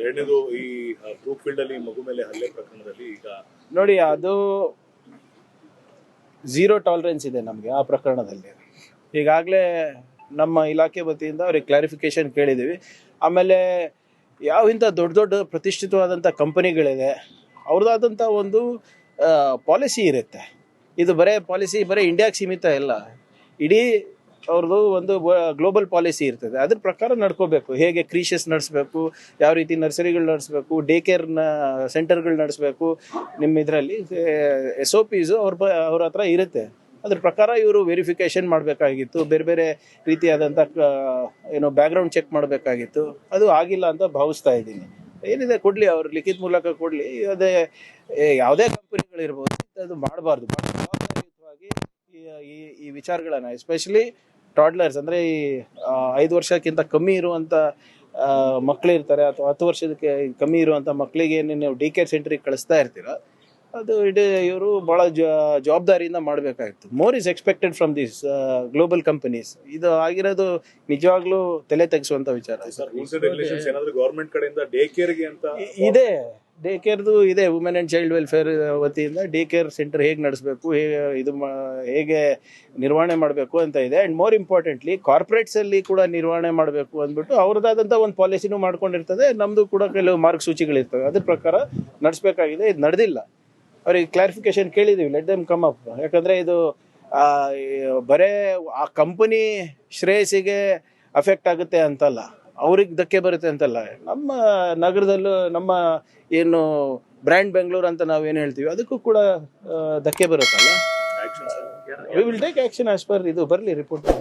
ಎರಡನೇದು ಈ Brooke field ಅಲ್ಲಿ ಮಗು ಮೇಲೆ ಹಲ್ಲೆ ಪ್ರಕರಣದಲ್ಲಿ ಈಗ ನೋಡಿ, ಅದು ಝೀರೋ ಟಾಲರೆನ್ಸ್ ಇದೆ ನಮಗೆ ಆ ಪ್ರಕರಣದಲ್ಲಿ. ಈಗಾಗಲೇ ನಮ್ಮ ಇಲಾಖೆ ವತಿಯಿಂದ ಅವ್ರಿಗೆ ಕ್ಲಾರಿಫಿಕೇಶನ್ ಕೇಳಿದ್ದೀವಿ. ಆಮೇಲೆ ಯಾವ ಇಂಥ ದೊಡ್ಡ ದೊಡ್ಡ ಪ್ರತಿಷ್ಠಿತವಾದಂಥ ಕಂಪನಿಗಳಿದೆ, ಅವ್ರದ್ದಾದಂಥ ಒಂದು ಪಾಲಿಸಿ ಇರುತ್ತೆ. ಇದು ಪಾಲಿಸಿ ಬರೀ ಇಂಡಿಯಾಗೆ ಸೀಮಿತ ಇಲ್ಲ, ಇಡೀ ಅವ್ರದ್ದು ಒಂದು ಗ್ಲೋಬಲ್ ಪಾಲಿಸಿ ಇರ್ತದೆ. ಅದ್ರ ಪ್ರಕಾರ ನಡ್ಕೋಬೇಕು. ಹೇಗೆ ಕ್ರೀಷಸ್ ನಡೆಸಬೇಕು, ಯಾವ ರೀತಿ ನರ್ಸರಿಗಳು ನಡೆಸಬೇಕು, ಡೇ ಕೇರ್ನ ಸೆಂಟರ್ಗಳು ನಡೆಸಬೇಕು, ನಿಮ್ಮ ಇದರಲ್ಲಿ SOPs ಅವ್ರ ಹತ್ರ ಇರುತ್ತೆ. ಅದ್ರ ಪ್ರಕಾರ ಇವರು ವೆರಿಫಿಕೇಷನ್ ಮಾಡಬೇಕಾಗಿತ್ತು, ಬೇರೆ ಬೇರೆ ರೀತಿಯಾದಂಥ ಬ್ಯಾಕ್ಗ್ರೌಂಡ್ ಚೆಕ್ ಮಾಡಬೇಕಾಗಿತ್ತು. ಅದು ಆಗಿಲ್ಲ ಅಂತ ಭಾವಿಸ್ತಾ ಇದ್ದೀನಿ. ಏನಿದೆ ಕೊಡಲಿ, ಅವ್ರು ಲಿಖಿತ ಮೂಲಕ ಕೊಡಲಿ. ಅದೇ ಯಾವುದೇ ಕಂಪನಿಗಳಿರ್ಬೋದು, ಅದು ಮಾಡಬಾರ್ದು. ಜವಾಬ್ದಾರಿಯುತವಾಗಿ ಈ ವಿಚಾರಗಳನ್ನು, ಎಸ್ಪೆಷಲಿ ಟಾಡ್ಲರ್ಸ್ ಅಂದರೆ ಈ 5 ವರ್ಷಕ್ಕಿಂತ ಕಮ್ಮಿ ಇರುವಂಥ ಮಕ್ಕಳಿರ್ತಾರೆ, ಅಥವಾ 10 ವರ್ಷದಕ್ಕೆ ಕಮ್ಮಿ ಇರುವಂಥ ಮಕ್ಕಳಿಗೆ ನೀವು ಡಿ ಕೇರ್ ಸೆಂಟ್ರಿಗೆ ಕಳಿಸ್ತಾ ಇರ್ತೀರ, ಅದು ಇವರು ಭಾಳ ಜವಾಬ್ದಾರಿಯಿಂದ ಮಾಡಬೇಕಾಗಿತ್ತು. More is expected from this global companies. ಇದು ಆಗಿರೋದು ನಿಜವಾಗ್ಲೂ ತಲೆ ತೆಗೆಸುವಂಥ ವಿಚಾರ. ಗವರ್ಮೆಂಟ್ ಕಡೆಯಿಂದ ಡೇ ಕೇರ್ಗೆ ಅಂತ ಇದೆ, ಡೇ ಕೇರ್ದು ಇದೆ. ವುಮೆನ್ ಆ್ಯಂಡ್ ಚೈಲ್ಡ್ ವೆಲ್ಫೇರ್ ವತಿಯಿಂದ ಡೇ ಕೇರ್ ಸೆಂಟರ್ ಹೇಗೆ ನಡೆಸಬೇಕು, ಹೇಗೆ ನಿರ್ವಹಣೆ ಮಾಡಬೇಕು ಅಂತ ಇದೆ. ಆ್ಯಂಡ್ ಮೋರ್ ಇಂಪಾರ್ಟೆಂಟ್ಲಿ ಕಾರ್ಪೊರೇಟ್ಸಲ್ಲಿ ಕೂಡ ನಿರ್ವಹಣೆ ಮಾಡಬೇಕು ಅಂದ್ಬಿಟ್ಟು ಅವ್ರದ್ದಾದಂಥ ಒಂದು ಪಾಲಿಸಿನೂ ಮಾಡ್ಕೊಂಡಿರ್ತದೆ. ನಮ್ಮದು ಕೂಡ ಕೆಲವು ಮಾರ್ಗಸೂಚಿಗಳಿರ್ತವೆ, ಅದ್ರ ಪ್ರಕಾರ ನಡೆಸಬೇಕಾಗಿದೆ. ಇದು ನಡೆದಿಲ್ಲ. ಅವ್ರಿಗೆ ಕ್ಲಾರಿಫಿಕೇಶನ್ ಕೇಳಿದ್ದೀವಿ, ಲೆಟ್ ದೆಮ್ ಕಮ್ ಅಪ್. ಯಾಕಂದರೆ ಇದು ಬರೇ ಆ ಕಂಪನಿ ಶ್ರೇಯಸ್ಸಿಗೆ ಅಫೆಕ್ಟ್ ಆಗುತ್ತೆ ಅಂತಲ್ಲ, ಅವ್ರಿಗೆ ಧಕ್ಕೆ ಬರುತ್ತೆ ಅಂತಲ್ಲ. ನಮ್ಮ ನಗರದಲ್ಲೂ ನಮ್ಮ ಏನು ಬ್ರ್ಯಾಂಡ್ ಬೆಂಗಳೂರು ಅಂತ ನಾವೇನು ಹೇಳ್ತೀವಿ, ಅದಕ್ಕೂ ಕೂಡ ಧಕ್ಕೆ ಬರುತ್ತಲ್ಲ. We will take action as per ಇದು ಬರಲಿ ರಿಪೋರ್ಟ್.